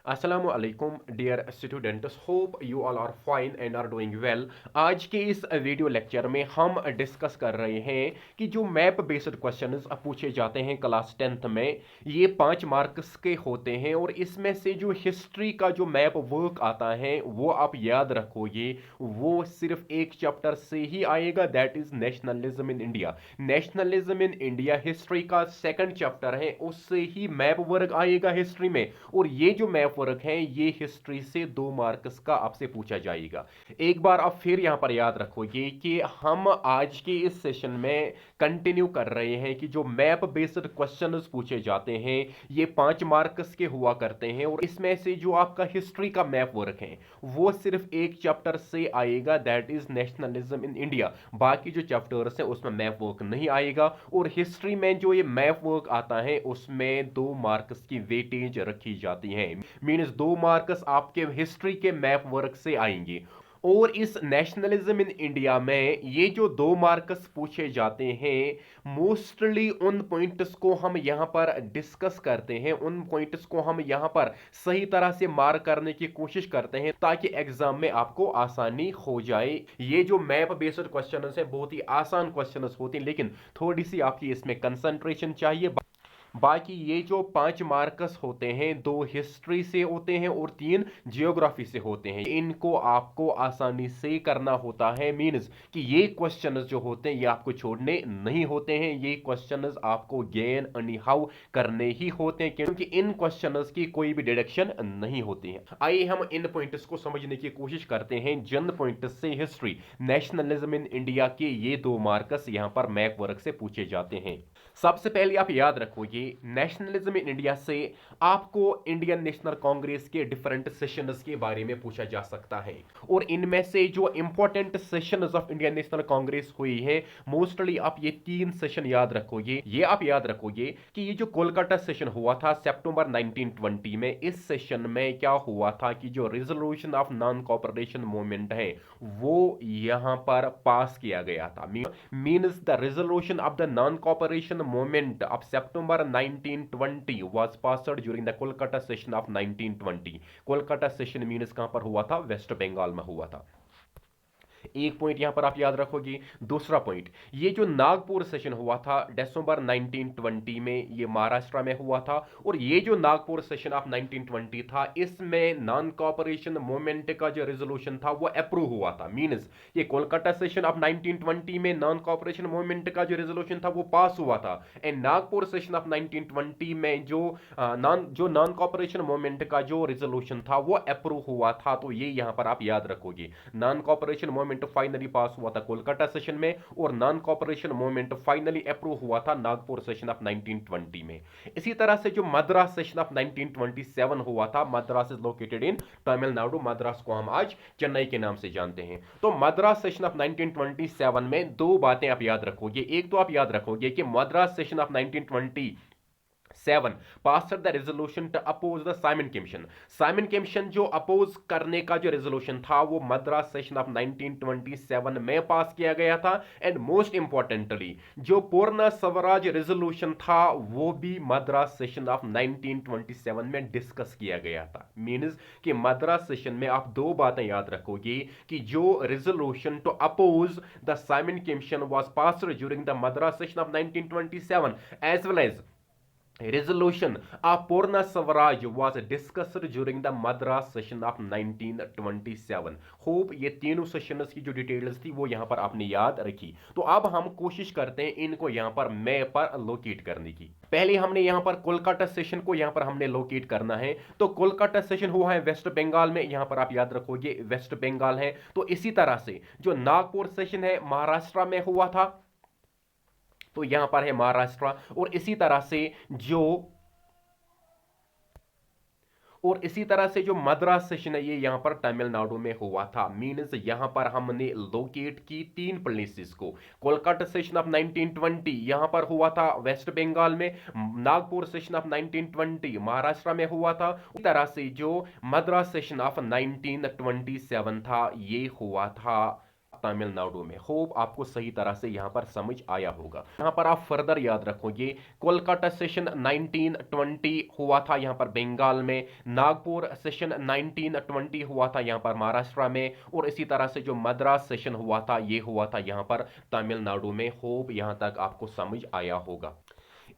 अस्सलाम वालेकुम dear students, hope you all are fine and are doing well. आज के इस वीडियो लेक्चर में हम डिस्कस कर रहे हैं कि जो मैप बेस्ड क्वेश्चंस पूछे जाते हैं क्लास 10th में, ये 5 मार्क्स के होते हैं और इसमें से जो हिस्ट्री का जो मैप वर्क आता है वो आप याद रखोगे, वो सिर्फ एक चैप्टर से ही आएगा, that is nationalism in India. Nationalism in India history का सेकंड चैप्टर है, उससे ही मैप वर्क आएगा हिस्ट्री में। और ये जो मैप वर्क है ये हिस्ट्री से 2 मार्क्स का आपसे पूछा जाएगा। एक बार आप फिर यहां पर याद रखोगे कि हम आज के इस सेशन में कंटिन्यू कर रहे हैं कि जो मैप बेस्ड क्वेश्चंस पूछे जाते हैं ये 5 मार्क्स के हुआ करते हैं, और इसमें से जो आपका हिस्ट्री का मैप वर्क है वो सिर्फ एक चैप्टर से आएगा, that is nationalism in India. बाकी जो चैप्टर्स हैं उसमें मैप वर्क नहीं आएगा, और हिस्ट्री में जो ये मैप वर्क आता है उसमें 2 मार्क्स की वेटेज रखी जाती है। मीन्स 2 मार्क्स आपके हिस्ट्री के मैप वर्क से आएंगे। और इस नेशनलिज्म इन इंडिया में ये जो 2 मार्क्स पूछे जाते हैं, मोस्टली उन पॉइंट्स को हम यहां पर डिस्कस करते हैं, उन पॉइंट्स को हम यहां पर सही तरह से मार्क करने की कोशिश करते हैं ताकि एग्जाम में आपको आसानी हो जाए। ये जो मैप बेस्ड क्वेश्चंस है बहुत ही आसान क्वेश्चंस होते हैं, लेकिन थोड़ी सी आपकी इसमें कंसंट्रेशन चाहिए। बाकी ये जो 5 मार्क्स होते हैं, 2 हिस्ट्री से होते हैं और 3 जियोग्राफी से होते हैं, इनको आपको आसानी से करना होता है। मीन्स कि ये क्वेश्चंस जो होते हैं ये आपको छोड़ने नहीं होते हैं, ये क्वेश्चंस आपको गेन एनी हाउ करने ही होते हैं, क्योंकि इन क्वेश्चंस की कोई भी डिडक्शन नहीं होती है। आइए हम इन पॉइंट्स को समझने की कोशिश करते हैं जिन पॉइंट्स से हिस्ट्री नेशनलिज्म इन इंडिया के ये 2 मार्क्स यहां पर मैप वर्क से पूछे जाते हैं। सबसे पहले आप याद रखोगे नेशनलिज्म इन इंडिया से आपको इंडियन नेशनल कांग्रेस के डिफरेंट सेशंस के बारे में पूछा जा सकता है, और इनमें से जो important sessions of Indian national Congress हुई है, मोस्टली आप ये 3 सेशन याद रखोगे। ये आप याद रखोगे कि ये जो कोलकाता सेशन हुआ था सितंबर 1920 में, इस सेशन में क्या हुआ था कि जो resolution of non cooperation movement है वो यहां पर पास किया गया था। Means the resolution of the non cooperation movement of September 1920 was passed during the Kolkata session of 1920। Kolkata session means कहां पर हुआ था? वेस्ट बंगाल में हुआ था। एक पॉइंट यहां पर आप याद रखोगे। दूसरा पॉइंट, ये जो नागपुर सेशन हुआ था दिसंबर 1920 में, ये महाराष्ट्र में हुआ था, और ये जो नागपुर सेशन ऑफ 1920 था इसमें नॉन कोऑपरेशन मूवमेंट का जो रेजोल्यूशन था वो अप्रूव हुआ था। मींस ये कोलकाता सेशन ऑफ 1920 में नॉन कोऑपरेशन मूवमेंट का जो रेजोल्यूशन था वो पास हुआ था, एंड नागपुर सेशन ऑफ 1920 में जो नॉन कोऑपरेशन मूवमेंट का जो रेजोल्यूशन था वो अप्रूव हुआ था। तो ये यहां पर आप याद रखोगे, नॉन कोऑपरेशन मूवमेंट फाइनली पास हुआ था कोलकाता सेशन में, और non cooperation movement finally approve हुआ था नागपुर सेशन ऑफ 1920 में। इसी तरह से जो मद्रास सेशन ऑफ 1927 हुआ था, मद्रास इज लोकेटेड इन तमिलनाडु, मद्रास को हम आज चेन्नई के नाम से जानते हैं। तो मद्रास सेशन ऑफ 1927 में 2 बातें आप याद रखोगे। एक तो आप याद रखोगे कि Madras session of 1927 passed the resolution to oppose the Simon commission. Simon commission जो अपोज करने का जो रेजोल्यूशन था वो मद्रास सेशन ऑफ 1927 में पास किया गया था, एंड मोस्ट इंपॉर्टेंटली जो पूर्ण स्वराज रेजोल्यूशन था वो भी मद्रास सेशन ऑफ 1927 में डिस्कस किया गया था। मींस कि मद्रास सेशन में आप 2 बातें याद रखोगे कि जो resolution to oppose the Simon commission was passed during the Madras session of 1927 as well as resolution of Purna Swaraj was discussed during the Madras session of 1927। Hope ये तीनों सेशंस की जो डिटेल्स थी वो यहां पर आपने याद रखी। तो अब हम कोशिश करते हैं इनको यहां पर मैप पर लोकेट करने की। पहले हमने यहां पर कोलकाता सेशन को यहां पर हमने लोकेट करना है। तो कोलकाता सेशन हुआ है वेस्ट बंगाल में, यहां पर आप याद रखोगे वेस्ट बंगाल है। तो इसी तरह से जो नागपुर सेशन है महाराष्ट्र में हुआ था, तो यहां पर है महाराष्ट्र। और इसी तरह से जो मद्रास सेशन है ये यहां पर तमिलनाडु में हुआ था। मींस यहां पर हमने लोकेट की 3 प्लेसेस को। कोलकाता सेशन ऑफ 1920 यहां पर हुआ था वेस्ट बंगाल में, नागपुर सेशन ऑफ 1920 महाराष्ट्र में हुआ था, उसी तरह से जो मद्रास सेशन ऑफ 1927 था ये हुआ था तमिलनाडु में। होप आपको सही तरह से यहां पर समझ आया होगा। यहां पर आप फर्दर याद रखोगे, कोलकाता सेशन 1920 हुआ था यहां पर बंगाल में, नागपुर सेशन 1920 हुआ था यहां पर महाराष्ट्र में, और इसी तरह से जो मद्रास सेशन हुआ था ये हुआ था यहां पर तमिलनाडु में। होप यहां तक आपको समझ आया होगा।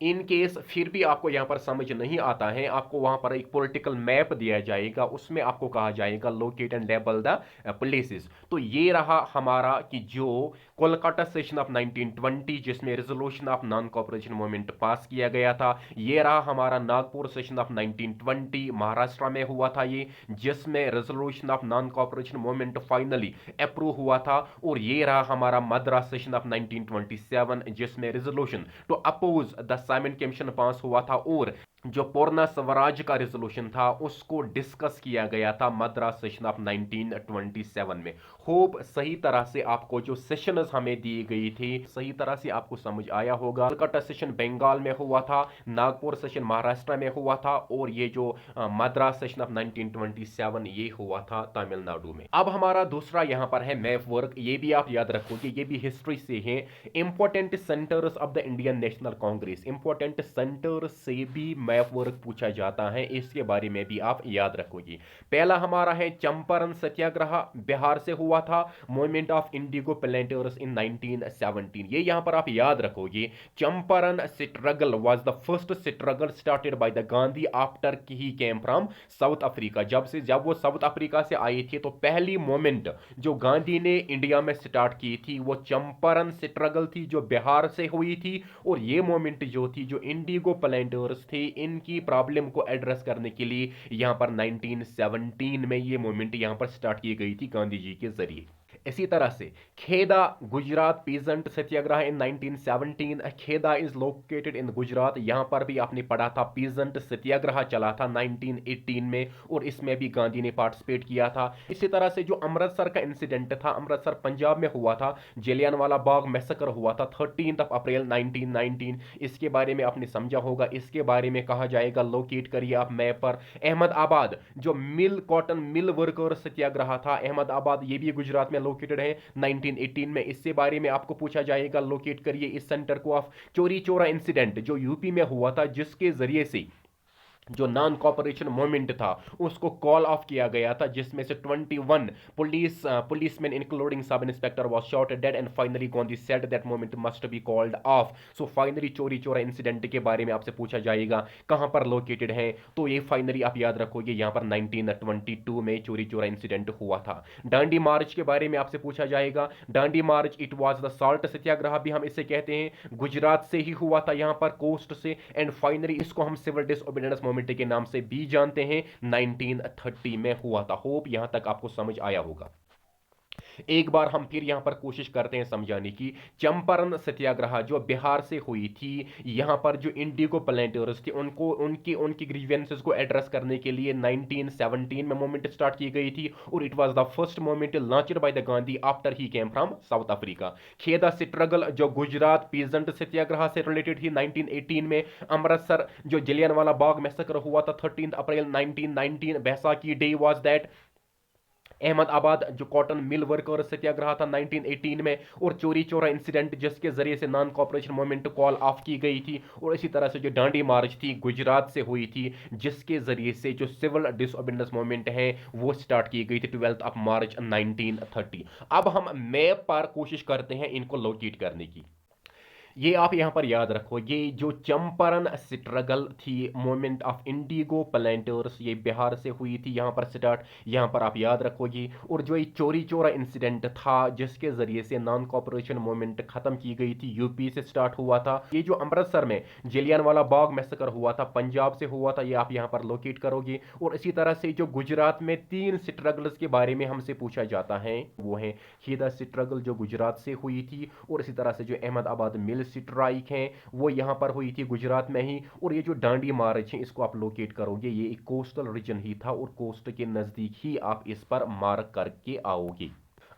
इन केस फिर भी आपको यहां पर समझ नहीं आता है, आपको वहां पर एक पॉलिटिकल मैप दिया जाएगा, उसमें आपको कहा जाएगा locate and label the places. तो ये रहा हमारा कि जो कोलकाता सेशन ऑफ 1920 जिसमें resolution of non cooperation movement pass किया गया था, ये रहा हमारा नागपुर सेशन ऑफ 1920 महाराष्ट्र में हुआ था ये, जिसमें resolution of non cooperation movement finally approve हुआ था, और ये रहा हमारा मद्रास सेशन ऑफ 1927 जिसमें resolution to oppose the Simon commission pass हुआ था, और जो पूर्ण स्वराज का रेजोल्यूशन था उसको डिस्कस किया गया था मद्रास सेशन ऑफ 1927 में। होप सही तरह से आपको जो सेशंस हमें दी गई थी सही तरह से आपको समझ आया होगा। कलकत्ता सेशन बंगाल में हुआ था, नागपुर सेशन महाराष्ट्र में हुआ था, और ये जो मद्रास सेशन ऑफ 1927 ये हुआ था तमिलनाडु में। अब हमारा दूसरा यहां पर है मैप वर्क, ये भी आप याद रखोगे, ये भी हिस्ट्री से है। Important centres of the Indian national Congress, important centre से भी मैप वर्क पूछा जाता है, इसके बारे में भी आप याद रखोगे। पहला हमारा है चंपारण सत्याग्रह, बिहार से हुआ था, मूवमेंट ऑफ इंडिगो प्लांटर्स इन 1917। ये यहां पर आप याद रखोगे, Champaran struggle was the first struggle started by the Gandhi after he came from South Africa. जब वो साउथ अफ्रीका से आए थे तो पहली मूवमेंट जो गांधी ने इंडिया में स्टार्ट की थी वो चंपारण स्ट्रगल थी, जो बिहार से हुई थी। और ये मूवमेंट जो थी, जो इंडिगो प्लांटर्स थे, इनकी प्रॉब्लम को एड्रेस करने के लिए यहां पर 1917 में ये मूवमेंट यहां पर स्टार्ट की गई थी गांधी जी के जरिए। इसी तरह से Kheda Gujarat peasant Satyagraha in 1917, Kheda is located in Gujarat, यहां पर भी आपने पढ़ा था पीजेंट सत्याग्रह चला था 1918 में, और इसमें भी गांधी ने पार्टिसिपेट किया था। इसी तरह से जो अमृतसर का इंसिडेंट था, अमृतसर पंजाब में हुआ था, जलियांवाला बाग मैसेकर हुआ था 13 अप्रैल 1919, इसके बारे में आपने समझा होगा, इसके बारे में कहा जाएगा, लोकेट करिए आप मैप पर। अहमदाबाद जो मिल कॉटन मिल वर्कर सत्याग्रह था, अहमदाबाद ये भी गुजरात में लोकेटेड है 1918 में, इससे बारे में आपको पूछा जाएगा, लोकेट करिए इस सेंटर को ऑफ। चोरी चोरा इंसिडेंट जो यूपी में हुआ था, जिसके जरिए से जो नॉन कॉपरेशन मूवमेंट था उसको कॉल ऑफ किया गया था, जिसमें से 21 policeman including sub inspector was shot dead, and finally Gandhi said that movement must be called off. So finally चोरी चोरा इंसिडेंट के बारे में आपसे पूछा जाएगा, कहां पर लोकेटेड है, तो ये फाइनली आप याद रखोगे यहां पर 1922 में चोरी चोरा इंसिडेंट हुआ था। डांडी मार्च के बारे में आपसे पूछा जाएगा, Dandi march it was the salt Satyagraha भी हम इसे कहते हैं, गुजरात से ही हुआ था यहां पर कोस्ट से, एंड फाइनली इसको हम सिविल डिसओबीडियंस मूवमेंट के नाम से भी जानते हैं, 1930 में हुआ था। होप यहां तक आपको समझ आया होगा। एक बार हम फिर यहां पर कोशिश करते हैं समझाने की, चंपारण सत्याग्रह जो बिहार से हुई थी, यहां पर जो इंडिगो प्लांटर्स थे उनको उनकी उनकी ग्रीवेंसेस को एड्रेस करने के लिए 1917 में मूवमेंट स्टार्ट की गई थी, और it was the first movement launched by the Gandhi after he came from South Africa. Kheda struggle जो गुजरात पीजेंट सत्याग्रह से रिलेटेड थी 1918 में। अमृतसर जो जलियांवाला बाग मैसेकर हुआ था 13 अप्रैल 1919, Baisakhi day was that. Ahmedabad जो कॉटन मिल वर्कर सत्याग्रह था 1918 में, और चोरी चोरा इंसिडेंट जिसके जरिए से non cooperation movement call of की गई थी, और इसी तरह से जो डांडी मार्च थी गुजरात से हुई थी, जिसके जरिए से जो सिविल डिसओबीडियंस मूवमेंट है वो स्टार्ट की गई थी 12 मार्च 1930। अब हम मैप पर कोशिश करते हैं इनको लोकेट करने की। ये आप यहां पर याद रखो, ये जो चंपारण स्ट्रगल थी मूवमेंट ऑफ इंडिगो प्लांटर्स, ये बिहार से हुई थी यहां पर स्टार्ट, यहां पर आप याद रखोगे। और जो ये चोरी चोरा इंसिडेंट था जिसके जरिए से नॉन कॉपरेशन मूवमेंट खत्म की गई थी, यूपी से स्टार्ट हुआ था। ये जो अमृतसर में जलियांवाला बाग मैसेकर हुआ था, पंजाब से हुआ था, ये आप यहां पर लोकेट करोगे। और इसी तरह से जो गुजरात में 3 स्ट्रगल्स के बारे में हमसे पूछा जाता है, वो है खेदा स्ट्रगल जो गुजरात से हुई थी, और इसी तरह से जो अहमदाबाद मिल स्ट्राइक है वो यहां पर हुई थी गुजरात में ही, और ये जो डांडी मार्च है इसको आप लोकेट करोगे, ये एक कोस्टल रीजन ही था, और कोस्ट के नजदीक ही आप इस पर मार्क करके आओगे।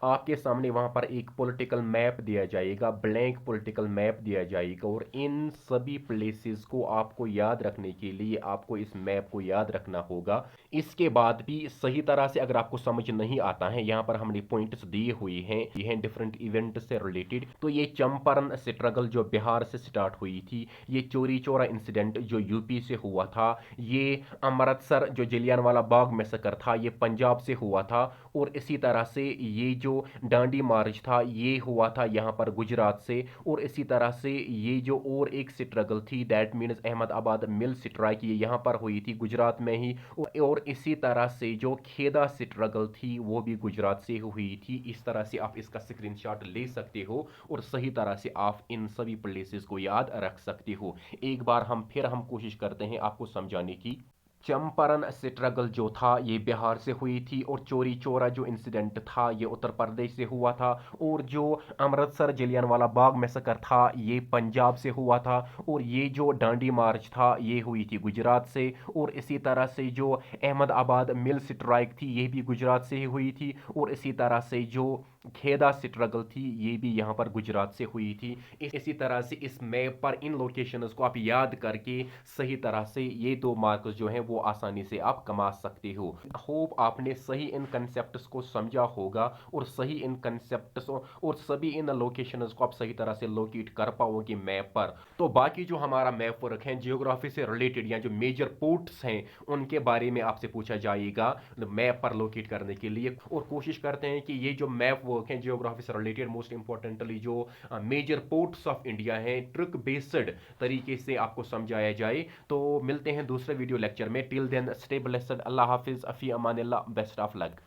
आपके सामने वहां पर एक पॉलिटिकल मैप दिया जाएगा, ब्लैंक पॉलिटिकल मैप दिया जाएगा, और इन सभी प्लेसेस को आपको याद रखने के लिए आपको इस मैप को याद रखना होगा। इसके बाद भी सही तरह से अगर आपको समझ नहीं आता है, यहाँ पर हमने पॉइंट्स दिए हुए हैं, ये हैं डिफरेंट इवेंट से रिलेटेड। तो ये चंपारण स्ट्रगल जो बिहार से स्टार्ट हुई थी, ये चोरी चोरा इंसिडेंट जो यूपी से हुआ था, ये अमृतसर जो जलियांवाला बाग मैसेकर था ये पंजाब से हुआ था, और इसी तरह से ये जो डांडी मार्च था ये हुआ था यहाँ पर गुजरात से, और इसी तरह से ये जो और एक स्ट्रगल थी that means Ahmedabad mill strike, ये यहाँ पर हुई थी गुजरात में ही, और इसी तरह से जो खेदा स्ट्रगल थी वो भी गुजरात से हुई थी। इस तरह से आप इसका स्क्रीनशॉट ले सकते हो और सही तरह से आप इन सभी प्लेसेस को याद रख सकते हो। एक बार हम कोशिश करते हैं आपको समझाने की। चंपारण स्ट्रगल जो था ये बिहार से हुई थी, और चोरी चोरा जो इंसिडेंट था ये उत्तर प्रदेश से हुआ था, और जो अमृतसर जलियांवाला बाग मैसेकर था ये पंजाब से हुआ था, और ये जो डांडी मार्च था ये हुई थी गुजरात से, और इसी तरह से जो अहमदाबाद मिल स्ट्राइक थी ये भी गुजरात से ही हुई थी, और इसी तरह से जो खेदा स्ट्रगल थी ये भी यहाँ पर गुजरात से हुई थी। इसी तरह से इस मैप पर इन लोकेशंस को आप याद करके सही तरह से ये 2 मार्क्स जो हैं वो आसानी से आप कमा सकते हो। होप आपने सही इन कंसेप्ट्स को समझा होगा, और सही इन कंसेप्ट्स और सभी इन लोकेशंस को आप सही तरह से लोकेट कर पाओगे मैप पर। तो बाकी जो हमारा मैप वर्क है जियोग्राफी से रिलेटेड या जो मेजर पोर्ट्स हैं उनके बारे में आपसे पूछा जाएगा मैप पर लोकेट करने के लिए, और कोशिश करते हैं कि ये जो मैप वर्क है जियोग्राफी से रिलेटेड मोस्ट इंपॉर्टेंटली जो मेजर पोर्ट्स ऑफ इंडिया हैं ट्रिक बेस्ड तरीके से आपको समझाया जाए। तो मिलते हैं दूसरे वीडियो लेक्चर में। टिल देन स्टे ब्लेस्ड, अल्लाह हाफिज, अफी अमानिल्लाह, बेस्ट ऑफ लक।